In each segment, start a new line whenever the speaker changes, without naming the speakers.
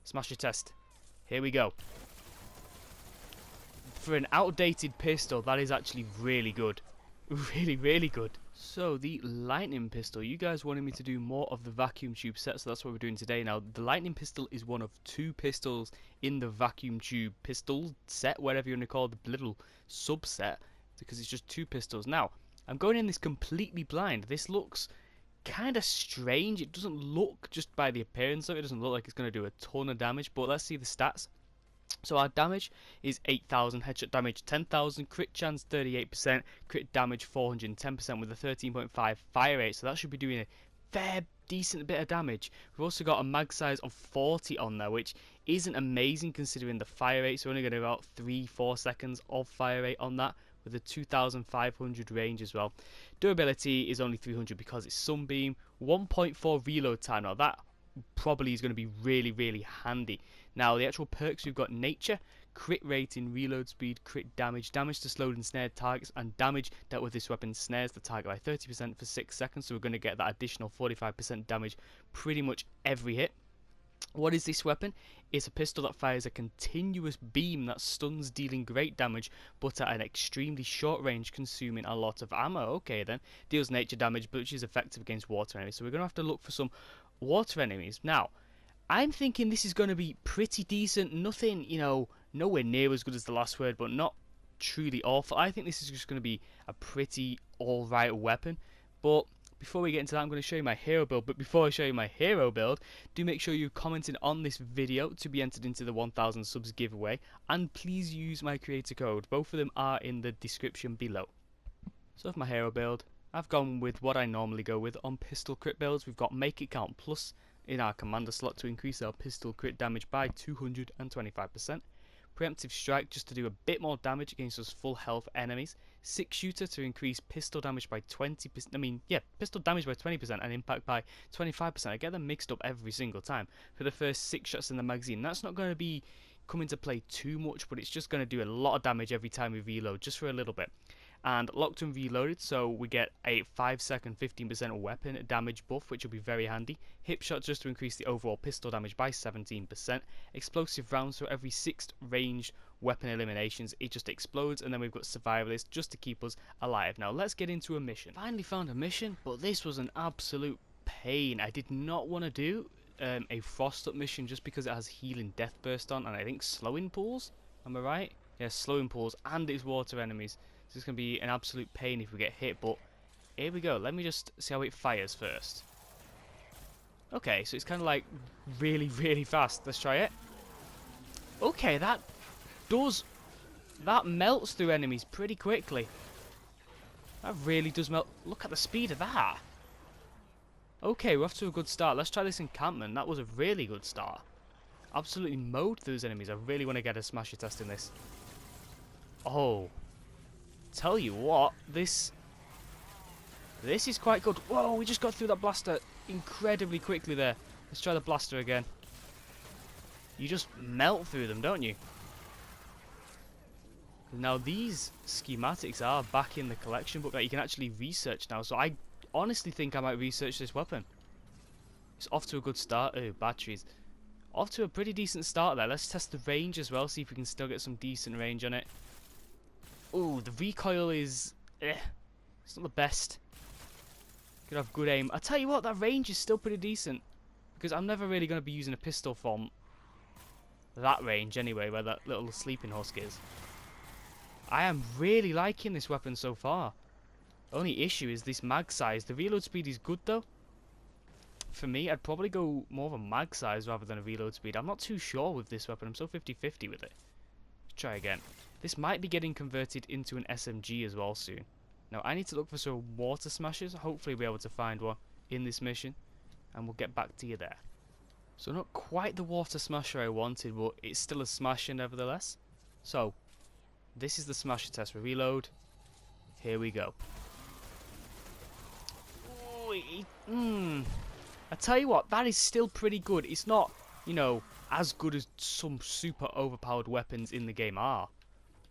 Smasher test. Here we go. For an outdated pistol, that is actually really good. Really, really good. So, the lightning pistol. You guys wanted me to do more of the vacuum tube set, so that's what we're doing today. Now, the lightning pistol is one of two pistols in the vacuum tube pistol set, whatever you want to call the little subset, because it's just two pistols. Now, I'm going in this completely blind. This looks kind of strange. It doesn't look, just by the appearance of it, doesn't look like it's going to do a ton of damage, but let's see the stats. So our damage is 8,000, headshot damage 10,000, crit chance 38%, crit damage 410% with a 13.5 fire rate, so that should be doing a fair decent bit of damage. We've also got a mag size of 40 on there, which isn't amazing considering the fire rate, so we're only going to about 3-4 seconds of fire rate on that, with a 2,500 range as well. Durability is only 300 because it's sunbeam. 1.4 reload time, now that probably is going to be really, really handy. Now, the actual perks, we've got nature, crit rating, reload speed, crit damage, damage to slowed and snared targets, and damage dealt with this weapon snares the target by 30% for 6 seconds, so we're going to get that additional 45% damage pretty much every hit. What is this weapon? It's a pistol that fires a continuous beam that stuns, dealing great damage, but at an extremely short range, consuming a lot of ammo. Okay then, deals nature damage, but which is effective against water enemies, so we're going to have to look for some water enemies. Now, I'm thinking this is going to be pretty decent, nothing, you know, nowhere near as good as the last word, but not truly awful. I think this is just going to be a pretty alright weapon, but before we get into that, I'm going to show you my hero build. But before I show you my hero build, do make sure you commented on this video to be entered into the 1000 subs giveaway, and please use my creator code. Both of them are in the description below. So for my hero build, I've gone with what I normally go with on pistol crit builds. We've got Make It Count Plus in our commander slot to increase our pistol crit damage by 225%. Preemptive Strike just to do a bit more damage against those full health enemies. 6 Shooter to increase pistol damage by 20%. Pistol damage by 20% and impact by 25%. I get them mixed up every single time. For the first 6 shots in the magazine, that's not going to be coming to play too much, but it's just going to do a lot of damage every time we reload, just for a little bit. And Locked and Reloaded, so we get a 5-second 15% weapon damage buff, which will be very handy. Hip Shot just to increase the overall pistol damage by 17%. Explosive Rounds, so every 6 ranged weapon eliminations it just explodes. And then we've got Survivalist just to keep us alive. Now let's get into a mission. Finally found a mission, but this was an absolute pain. I did not want to do a Frost Up mission just because it has Healing Death Burst on, and I think Slowing Pools, am I right? Yeah, Slowing Pools, and it's water enemies. So it's going to be an absolute pain if we get hit, but here we go. Let me just see how it fires first. Okay, so it's kind of like really, really fast. Let's try it. Okay, that melts through enemies pretty quickly. That really does melt. Look at the speed of that. Okay, we're off to a good start. Let's try this encampment. That was a really good start. Absolutely mowed through those enemies. I really want to get a smasher test in this. Oh. Tell you what, this is quite good. Whoa, we just got through that blaster incredibly quickly there. Let's try the blaster again. You just melt through them, don't you? Now these schematics are back in the collection book that you can actually research now, so I honestly think I might research this weapon. It's off to a good start. Oh, batteries. Off to a pretty decent start there. Let's test the range as well, see if we can still get some decent range on it. Ooh, the recoil is... it's not the best. Could have good aim. I tell you what, that range is still pretty decent. Because I'm never really going to be using a pistol from that range anyway, where that little sleeping husk is. I am really liking this weapon so far. Only issue is this mag size. The reload speed is good though. For me, I'd probably go more of a mag size rather than a reload speed. I'm not too sure with this weapon. I'm so 50-50 with it. Let's try again. This might be getting converted into an SMG as well soon. Now I need to look for some water smashers. Hopefully we'll be able to find one in this mission, and we'll get back to you there. So not quite the water smasher I wanted, but it's still a smasher nevertheless. So this is the smasher test. We reload. Here we go. Ooh, I tell you what, that is still pretty good. It's not, you know, as good as some super overpowered weapons in the game are.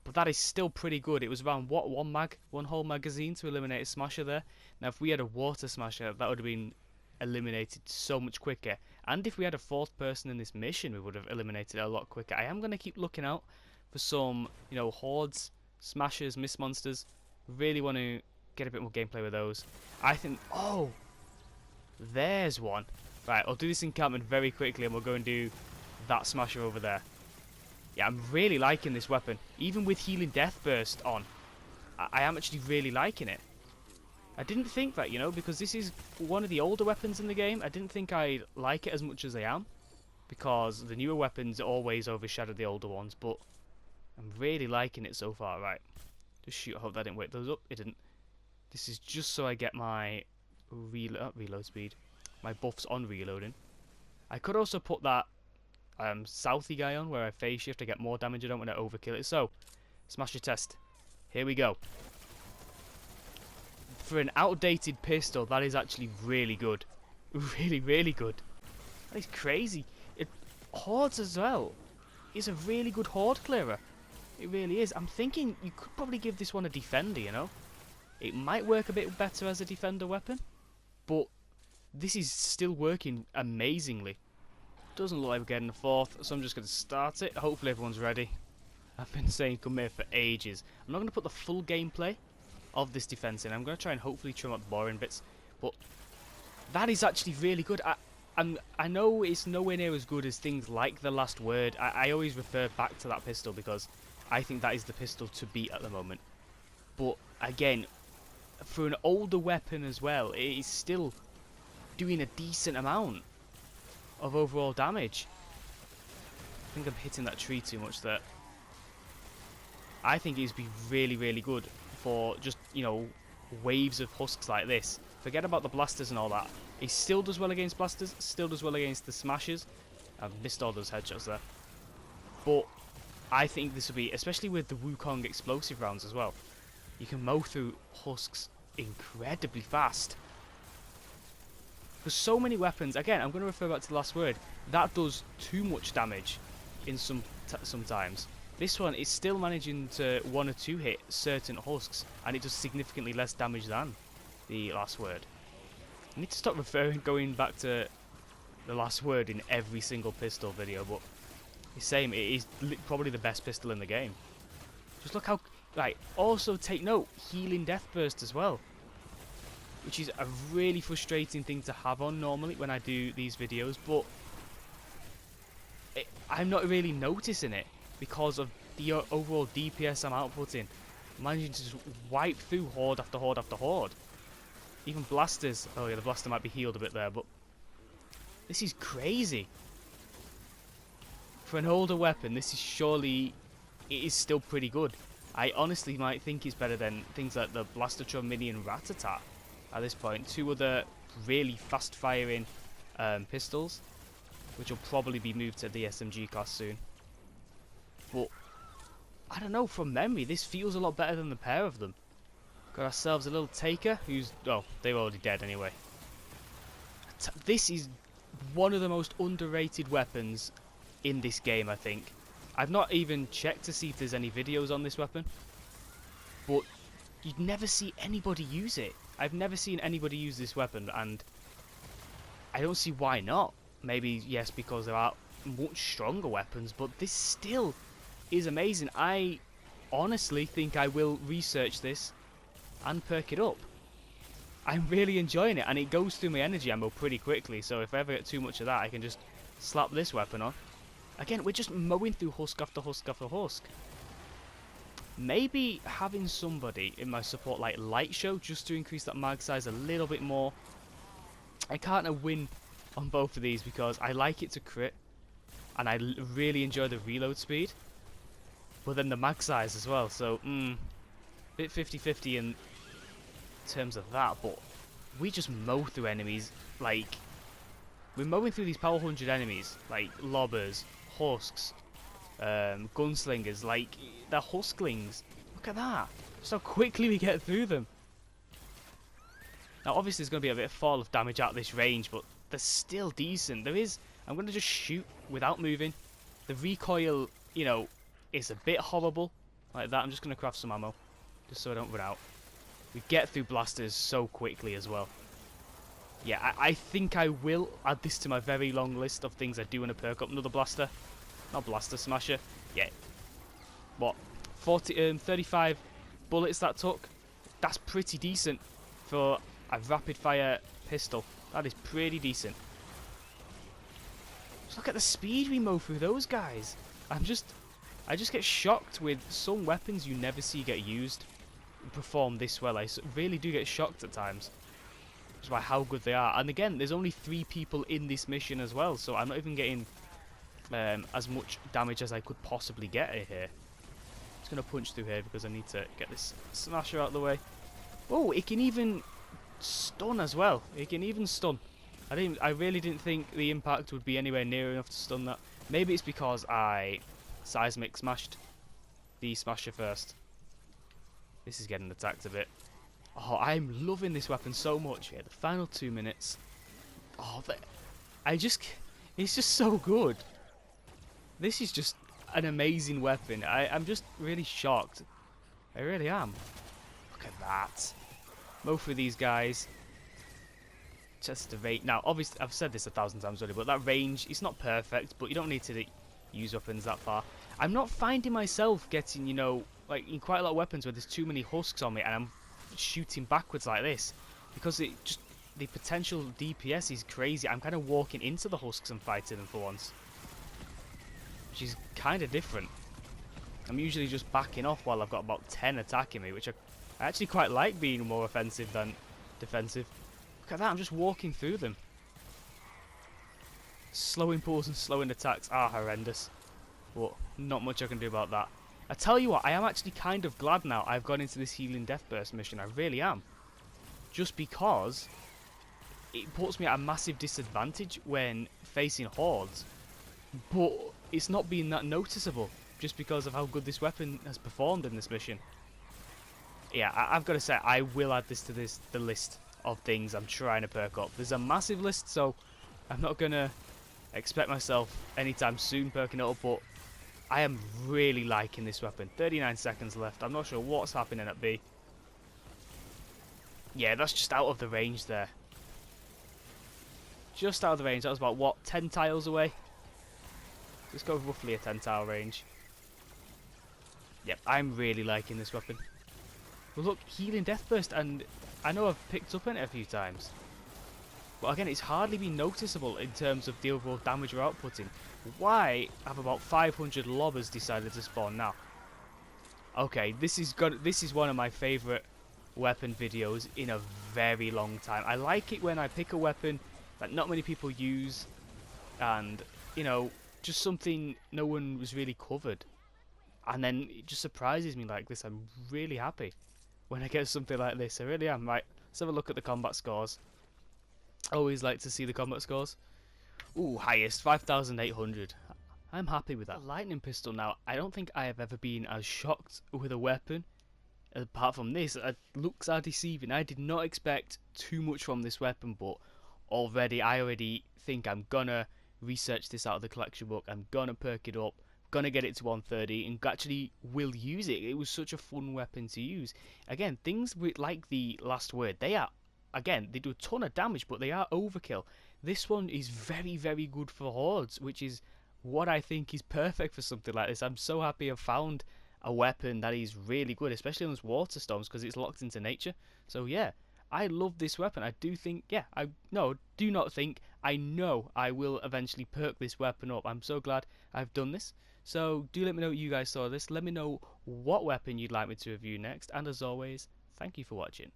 But that is still pretty good. It was around, what, one whole magazine to eliminate a smasher there. Now, if we had a water smasher, that would have been eliminated so much quicker. And if we had a fourth person in this mission, we would have eliminated it a lot quicker. I am going to keep looking out for some, hordes, smashers, mist monsters. Really want to get a bit more gameplay with those. I think... Oh! There's one. Right, I'll do this encampment very quickly and we'll go and do that smasher over there. Yeah, I'm really liking this weapon. Even with healing death burst on, I am actually really liking it. I didn't think that, because this is one of the older weapons in the game. I didn't think I'd like it as much as I am, because the newer weapons always overshadow the older ones, but I'm really liking it so far. Right, just shoot. I hope that didn't wake those up. It didn't. This is just so I get my reload speed, my buffs on reloading. I could also put that Southie guy on, where I phase shift to get more damage. I don't want to overkill it. So, smasher test. Here we go. For an outdated pistol, that is actually really good. Really, really good. That is crazy. Hordes as well. It's a really good horde clearer. It really is. I'm thinking you could probably give this one a defender, It might work a bit better as a defender weapon, but this is still working amazingly. Doesn't look like we're getting a fourth, so I'm just going to start it. Hopefully everyone's ready. I've been saying come here for ages. I'm not going to put the full gameplay of this defense in. I'm going to try and hopefully trim out the boring bits, but that is actually really good. I know it's nowhere near as good as things like The Last Word. I always refer back to that pistol because I think that is the pistol to beat at the moment. But again, for an older weapon as well, it is still doing a decent amount of overall damage. I think I'm hitting that tree too much there. I think it'd be really, really good for just, waves of husks like this. Forget about the blasters and all that. It still does well against blasters, still does well against the smashers. I've missed all those headshots there. But I think this will be, especially with the Wukong explosive rounds as well, you can mow through husks incredibly fast. Because so many weapons, again, I'm going to refer back to The Last Word, that does too much damage in sometimes. This one is still managing to 1 or 2 hit certain husks, and it does significantly less damage than The Last Word. I need to stop going back to The Last Word in every single pistol video, but the same, it is probably the best pistol in the game. Just look how... Right, also take note, healing death burst as well, which is a really frustrating thing to have on normally when I do these videos, but I'm not really noticing it because of the overall DPS I'm outputting. I'm managing to just wipe through horde after horde after horde. Even blasters. Oh yeah, the blaster might be healed a bit there, but this is crazy. For an older weapon, this is surely... It is still pretty good. I honestly might think it's better than things like the Blastertron Mini and Rat-a-tat at this point. 2 other really fast-firing pistols, which will probably be moved to the SMG class soon. But, I don't know, from memory, this feels a lot better than the pair of them. Got ourselves a little Taker, who's... Oh, they were already dead anyway. This is one of the most underrated weapons in this game, I think. I've not even checked to see if there's any videos on this weapon, but you'd never see anybody use it. I've never seen anybody use this weapon, and I don't see why not. Maybe, yes, because there are much stronger weapons, but this still is amazing. I honestly think I will research this and perk it up. I'm really enjoying it, and it goes through my energy ammo pretty quickly, so if I ever get too much of that, I can just slap this weapon on. Again, we're just mowing through husk after husk after husk. Maybe having somebody in my support like Light Show just to increase that mag size a little bit more. I can't win on both of these because I like it to crit and I really enjoy the reload speed, but then the mag size as well, so bit 50-50 in terms of that. But we just mow through enemies. Like, we're mowing through these power 100 enemies like lobbers, husks, gunslingers. Like, they're husklings. Look at that, just how quickly we get through them. Now obviously there's going to be a bit of fall of damage at this range, but they're still decent. There is... I'm going to just shoot without moving. The recoil, you know, is a bit horrible. Like that. I'm just going to craft some ammo, just so I don't run out. We get through blasters so quickly as well. Yeah, I think I will add this to my very long list of things I do want to perk up. Another blaster. Not blaster, smasher. Yeah. What? 35 bullets that took? That's pretty decent for a rapid fire pistol. That is pretty decent. Just look at the speed we mow through those guys. I just get shocked with some weapons you never see get used perform this well. I really do get shocked at times. Just by how good they are. And again, there's only 3 people in this mission as well, so I'm not even getting as much damage as I could possibly get here. Just gonna punch through here because I need to get this smasher out of the way. Oh, it can even stun as well. It can even stun. I really didn't think the impact would be anywhere near enough to stun that. Maybe it's because I seismic smashed the smasher first. This is getting attacked a bit. Oh, I'm loving this weapon so much. Yeah, the final 2 minutes. Oh, it's just so good. This is just an amazing weapon. I'm just really shocked. I really am. Look at that. Mow through these guys. Just the range. Now, obviously, I've said this 1,000 times already, but that range is not perfect, but you don't need to use weapons that far. I'm not finding myself getting, you know, like in quite a lot of weapons where there's too many husks on me and I'm shooting backwards like this, because the potential DPS is crazy. I'm kind of walking into the husks and fighting them for once, which is kind of different. I'm usually just backing off while I've got about 10 attacking me, which I actually quite like, being more offensive than defensive. Look at that, I'm just walking through them. Slowing pulls and slowing attacks are horrendous, but not much I can do about that. I tell you what, I am actually kind of glad now I've gone into this healing death burst mission. I really am. Just because it puts me at a massive disadvantage when facing hordes, but it's not being that noticeable just because of how good this weapon has performed in this mission. Yeah, I've got to say, I will add this to the list of things I'm trying to perk up. There's a massive list, so I'm not going to expect myself anytime soon perking it up, but I am really liking this weapon. 39 seconds left. I'm not sure what's happening at B. Yeah, that's just out of the range there. Just out of the range. That was about, what, 10 tiles away? Let's go roughly a 10 tile range. Yep, I'm really liking this weapon. Well, look, healing death burst, and I know I've picked up on it a few times. But again, it's hardly been noticeable in terms of the overall damage we're outputting. Why have about 500 lobbers decided to spawn now? Okay, this is one of my favourite weapon videos in a very long time. I like it when I pick a weapon that not many people use, and, you know, just something no one was really covered. And then it just surprises me like this. I'm really happy when I get something like this. I really am. Right, let's have a look at the combat scores. Always like to see the combat scores. Ooh, highest, 5,800. I'm happy with that. A lightning pistol now. I don't think I have ever been as shocked with a weapon. Apart from this, looks are deceiving. I did not expect too much from this weapon, but I already think I'm gonna research this out of the collection book. I'm gonna perk it up, gonna get it to 130, and actually will use it. It was such a fun weapon to use. Again, things like the last word, again, they do a ton of damage, but they are overkill. This one is very, very good for hordes, which is what I think is perfect for something like this. I'm so happy I've found a weapon that is really good, especially on those water storms, because it's locked into nature. So yeah, I love this weapon. I do think, I know I will eventually perk this weapon up. I'm so glad I've done this. So do let me know what you guys saw of this. Let me know what weapon you'd like me to review next. And as always, thank you for watching.